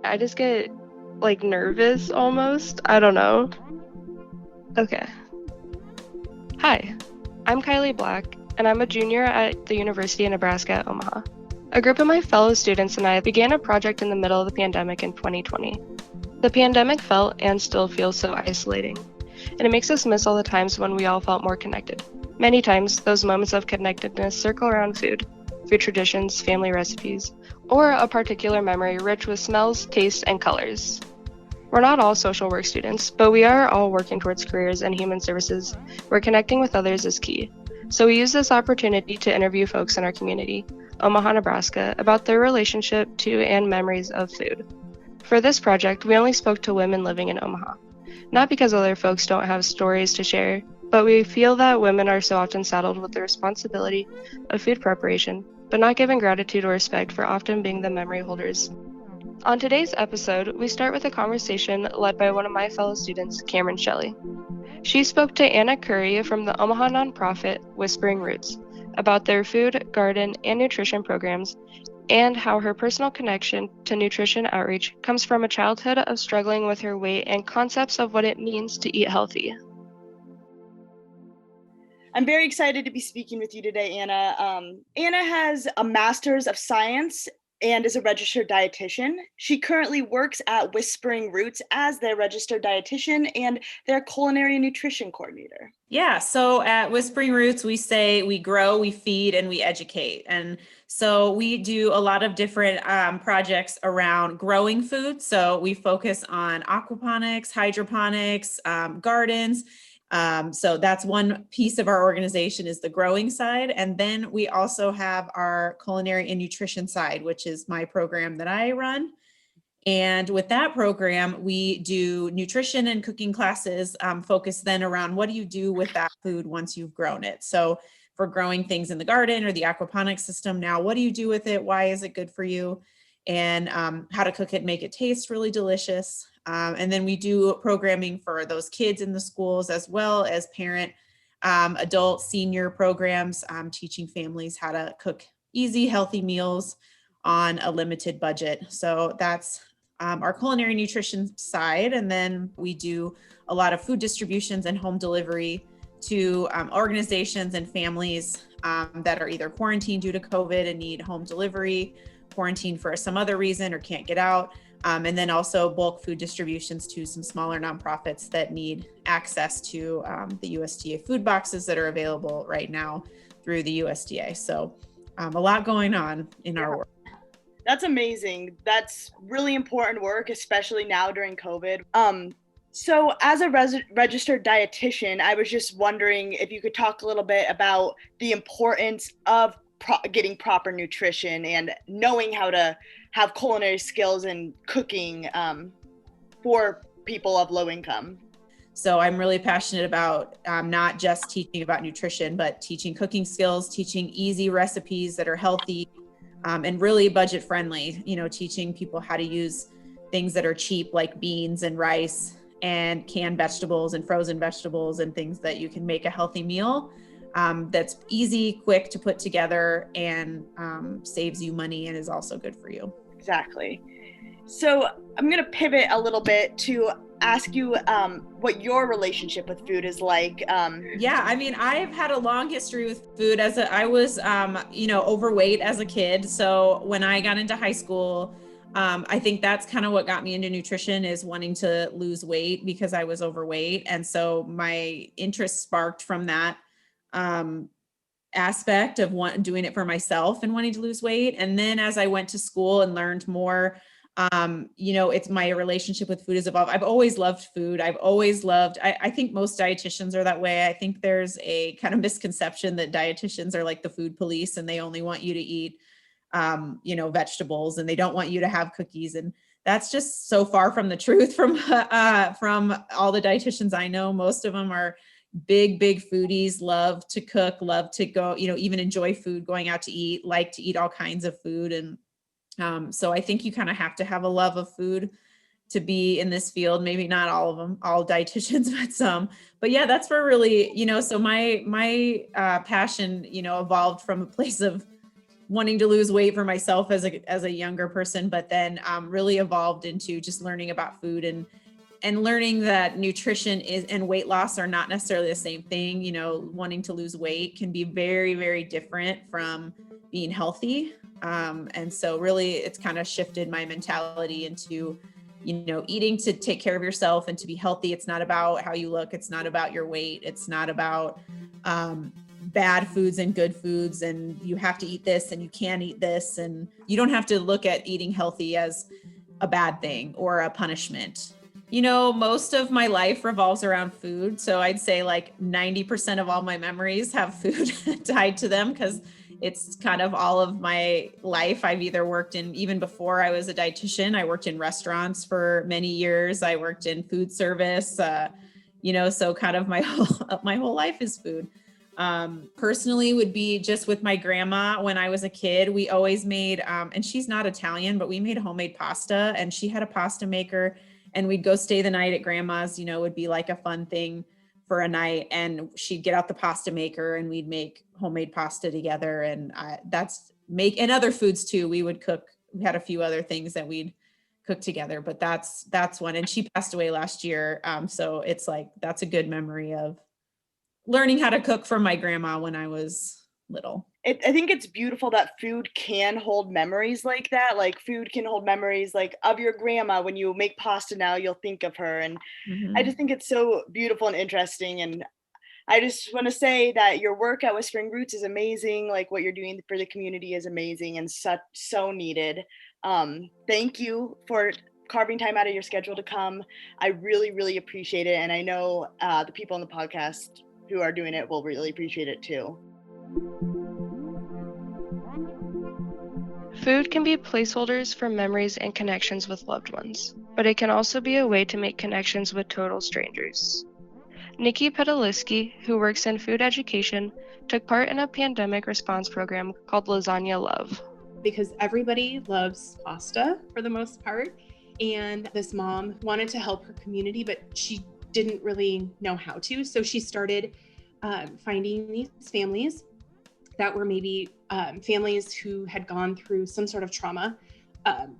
I just get like nervous almost. I don't know. Okay. Hi, I'm Kylie Black, and I'm a junior at the University of Nebraska at Omaha. A group of my fellow students and I began a project in the middle of the pandemic in 2020. The pandemic felt and still feels so isolating, and it makes us miss all the times when we all felt more connected. Many times, those moments of connectedness circle around food traditions, family recipes, or a particular memory rich with smells, tastes, and colors. We're not all social work students, but we are all working towards careers in human services where connecting with others is key. So we use this opportunity to interview folks in our community, Omaha, Nebraska, about their relationship to and memories of food. For this project, we only spoke to women living in Omaha. Not because other folks don't have stories to share, but we feel that women are so often saddled with the responsibility of food preparation, but not given gratitude or respect for often being the memory holders. On today's episode, we start with a conversation led by one of my fellow students, Cameron Shelley. She spoke to Anna Curry from the Omaha nonprofit Whispering Roots about their food, garden, and nutrition programs and how her personal connection to nutrition outreach comes from a childhood of struggling with her weight and concepts of what it means to eat healthy. I'm very excited to be speaking with you today, Anna. Anna has a master's of science and is a registered dietitian. She currently works at Whispering Roots as their registered dietitian and their culinary nutrition coordinator. Yeah, so at Whispering Roots, we say we grow, we feed, and we educate. And so we do a lot of different projects around growing food. So we focus on aquaponics, hydroponics, gardens. So that's one piece of our organization is the growing side. And then we also have our culinary and nutrition side, which is my program that I run. And with that program, we do nutrition and cooking classes focused then around what do you do with that food once you've grown it. So for growing things in the garden or the aquaponics system, now what do you do with it? Why is it good for you? And how to cook it, make it taste really delicious. And then we do programming for those kids in the schools as well as parent, adult, senior programs, teaching families how to cook easy, healthy meals on a limited budget. So that's our culinary nutrition side. And then we do a lot of food distributions and home delivery to organizations and families that are either quarantined due to COVID and need home delivery, quarantined for some other reason or can't get out. And then also bulk food distributions to some smaller nonprofits that need access to the USDA food boxes that are available right now through the USDA. So a lot going on in our work. That's amazing. That's really important work, especially now during COVID. So as a registered dietitian, I was just wondering if you could talk a little bit about the importance of getting proper nutrition and knowing how to have culinary skills and cooking for people of low income. So I'm really passionate about not just teaching about nutrition, but teaching cooking skills, teaching easy recipes that are healthy, and really budget friendly, teaching people how to use things that are cheap like beans and rice and canned vegetables and frozen vegetables and things that you can make a healthy meal that's easy, quick to put together and saves you money and is also good for you. Exactly. So I'm going to pivot a little bit to ask you what your relationship with food is like. Yeah, I mean, I've had a long history with food I was, overweight as a kid. So when I got into high school, I think that's kind of what got me into nutrition is wanting to lose weight because I was overweight. And so my interest sparked from that aspect of doing it for myself and wanting to lose weight. And then as I went to school and learned more, it's my relationship with food has evolved. I've always loved food. I think most dietitians are that way. I think there's a kind of misconception that dietitians are like the food police and they only want you to eat, vegetables and they don't want you to have cookies. And that's just so far from the truth from all the dietitians I know. Most of them are big foodies, love to cook, love to go, even enjoy food, going out to eat, like to eat all kinds of food. And so I think you kind of have to have a love of food to be in this field. Maybe not all of them, all dietitians, but some. But yeah, that's where really, so my passion, evolved from a place of wanting to lose weight for myself as a younger person, but then really evolved into just learning about food and learning that nutrition and weight loss are not necessarily the same thing. You know, wanting to lose weight can be very, very different from being healthy. And so really it's kind of shifted my mentality into, you know, eating to take care of yourself and to be healthy. It's not about how you look. It's not about your weight. It's not about bad foods and good foods. And you have to eat this and you can't eat this. And you don't have to look at eating healthy as a bad thing or a punishment. You know, most of my life revolves around food. So I'd say like 90% of all my memories have food tied to them because it's kind of all of my life. I've either worked in, even before I was a dietitian, I worked in restaurants for many years. I worked in food service, you know, so kind of my whole life is food. Personally would be just with my grandma. When I was a kid, we always made, and she's not Italian, but we made homemade pasta, and she had a pasta maker, and we'd go stay the night at grandma's. You know, would be like a fun thing for a night, and she'd get out the pasta maker and we'd make homemade pasta together. And and other foods too. We would cook. We had a few other things that we'd cook together, but that's one. And she passed away last year. So it's like, that's a good memory of learning how to cook from my grandma when I was little. I think it's beautiful that food can hold memories like that. Like food can hold memories like of your grandma. When you make pasta now, you'll think of her. And I just think it's so beautiful and interesting. And I just want to say that your work at Whispering Roots is amazing. Like what you're doing for the community is amazing and so needed. Thank you for carving time out of your schedule to come. I really, really appreciate it. And I know the people on the podcast who are doing it will really appreciate it too. Food can be placeholders for memories and connections with loved ones, but it can also be a way to make connections with total strangers. Nikki Pedaliski, who works in food education, took part in a pandemic response program called Lasagna Love. Because everybody loves pasta for the most part, and this mom wanted to help her community, but she didn't really know how to. So she started finding these families that were maybe families who had gone through some sort of trauma,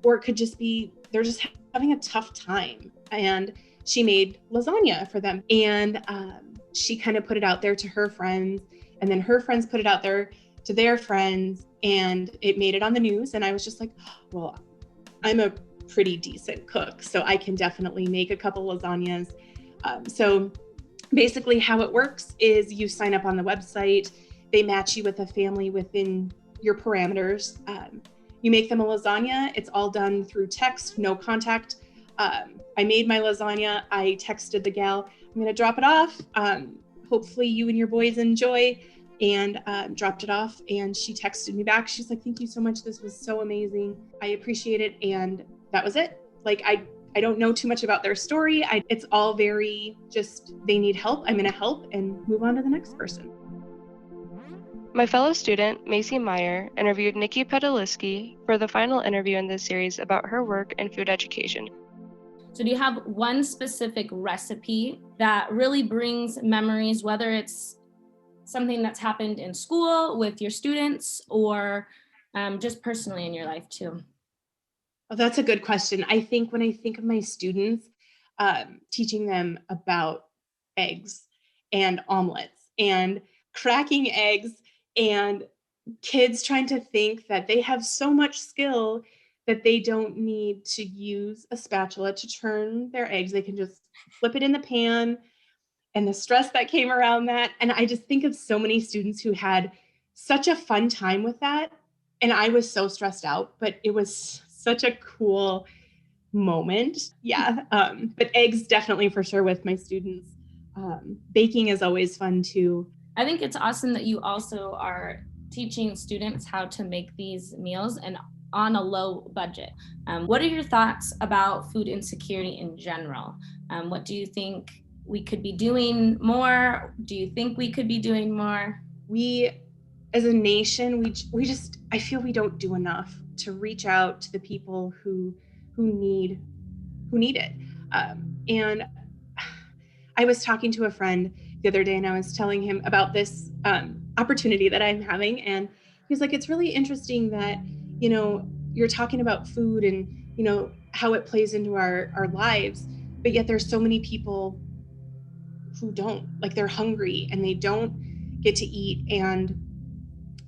or it could just be they're just having a tough time. And she made lasagna for them. And she kind of put it out there to her friends, and then her friends put it out there to their friends, and it made it on the news. And I was just like, well, I'm a pretty decent cook, so I can definitely make a couple lasagnas. So basically how it works is you sign up on the website, they match you with a family within your parameters. You make them a lasagna. It's all done through text, no contact. I made my lasagna. I texted the gal, I'm gonna drop it off. Hopefully you and your boys enjoy, and dropped it off. And she texted me back. She's like, thank you so much. This was so amazing. I appreciate it. And that was it. Like, I don't know too much about their story. It's all very just, they need help. I'm gonna help and move on to the next person. My fellow student, Macy Meyer, interviewed Nikki Pedaliski for the final interview in this series about her work in food education. So do you have one specific recipe that really brings memories, whether it's something that's happened in school with your students or just personally in your life too? Oh, that's a good question. I think when I think of my students, teaching them about eggs and omelets and cracking eggs, and kids trying to think that they have so much skill that they don't need to use a spatula to turn their eggs. They can just flip it in the pan, and the stress that came around that. And I just think of so many students who had such a fun time with that. And I was so stressed out, but it was such a cool moment. Yeah. But eggs definitely for sure with my students. Baking is always fun too. I think it's awesome that you also are teaching students how to make these meals and on a low budget. What are your thoughts about food insecurity in general? What do you think we could be doing more? Do you think we could be doing more? We, as a nation, we just, I feel we don't do enough to reach out to the people who need it. And I was talking to a friend the other day, and I was telling him about this opportunity that I'm having, and He's like, it's really interesting that, you're talking about food and, how it plays into our lives, but yet there's so many people who don't, like, they're hungry and they don't get to eat, and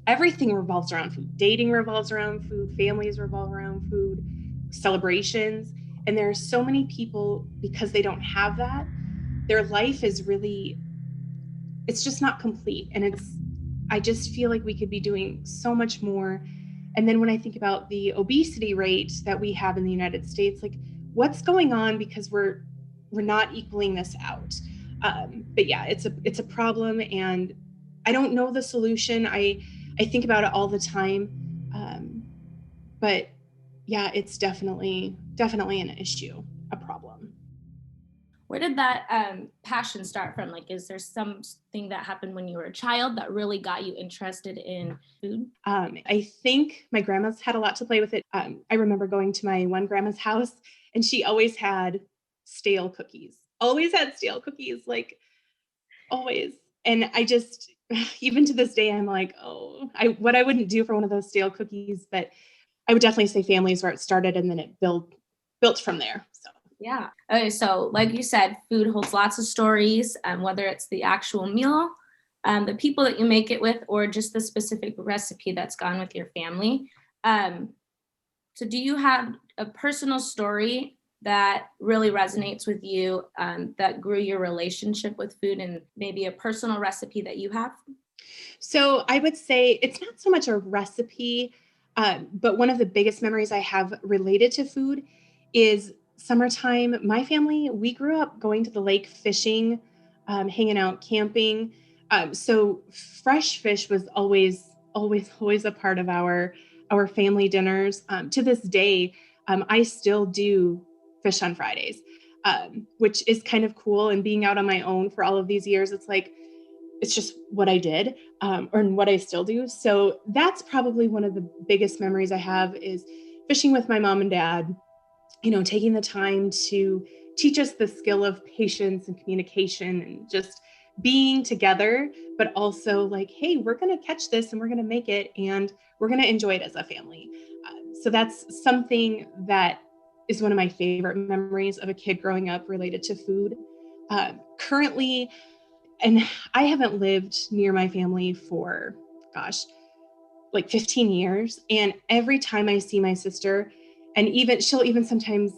everything revolves around food. Dating revolves around food, families revolve around food, celebrations. And there are so many people, because they don't have that, their life is really, it's just not complete. And I just feel like we could be doing so much more. And then when I think about the obesity rate that we have in the United States, like, what's going on, because we're not equaling this out. But yeah, it's a problem, and I don't know the solution. I think about it all the time, but yeah, it's definitely an issue, a problem. Where did that passion start from? Like, is there something that happened when you were a child that really got you interested in food? I think my grandma's had a lot to play with it. I remember going to my one grandma's house, and she always had stale cookies. Always had stale cookies, like, always. And I just, even to this day, I'm like, what I wouldn't do for one of those stale cookies, but I would definitely say families where it started, and then it built from there. So. Yeah. Okay. So, like you said, food holds lots of stories, whether it's the actual meal, the people that you make it with, or just the specific recipe that's gone with your family. So, do you have a personal story that really resonates with you, that grew your relationship with food, and maybe a personal recipe that you have? So I would say it's not so much a recipe, but one of the biggest memories I have related to food is summertime. My family, we grew up going to the lake fishing, hanging out, camping. So fresh fish was always a part of our family dinners. To this day, I still do fish on Fridays, which is kind of cool. And being out on my own for all of these years, it's just what I did, or what I still do. So that's probably one of the biggest memories I have, is fishing with my mom and dad, taking the time to teach us the skill of patience and communication and just being together, but also like, hey, we're going to catch this and we're going to make it and we're going to enjoy it as a family. So that's something that is one of my favorite memories of a kid growing up related to food. Currently, and I haven't lived near my family for, like 15 years. And every time I see my sister, and she'll even sometimes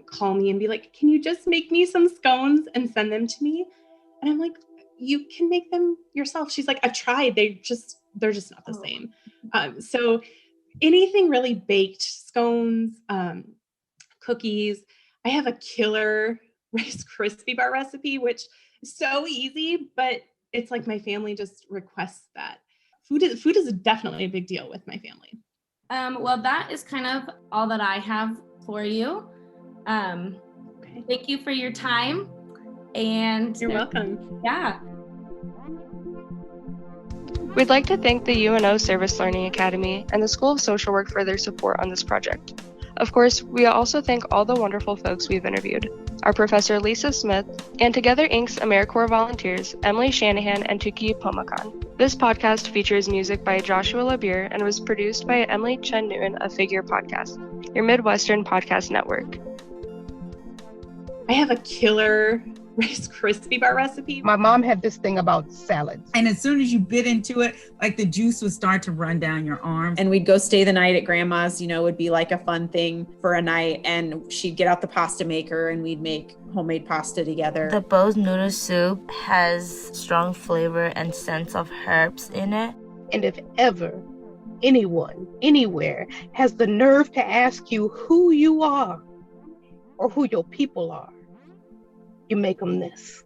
call me and be like, can you just make me some scones and send them to me? And I'm like, you can make them yourself. She's like, I've tried. They're just not the same. So anything really baked, scones, cookies. I have a killer Rice Krispie bar recipe, which is so easy, but it's like my family just requests that. Food is definitely a big deal with my family. Well, that is kind of all that I have for you. Okay. Thank you for your time. And you're welcome. Yeah. We'd like to thank the UNO Service Learning Academy and the School of Social Work for their support on this project. Of course, we also thank all the wonderful folks we've interviewed, our Professor Lisa Smith, and Together Inc.'s AmeriCorps volunteers, Emily Shanahan and Tuki Pomakan. This podcast features music by Joshua Labure and was produced by Emily Chen-Newton of Figure Podcast, your Midwestern podcast network. I have a killer Rice Krispie bar recipe. My mom had this thing about salads. And as soon as you bit into it, like the juice would start to run down your arms. And we'd go stay the night at grandma's, would be like a fun thing for a night. And she'd get out the pasta maker and we'd make homemade pasta together. The Bo's noodle soup has strong flavor and sense of herbs in it. And if ever anyone, anywhere, has the nerve to ask you who you are or who your people are, you make them this.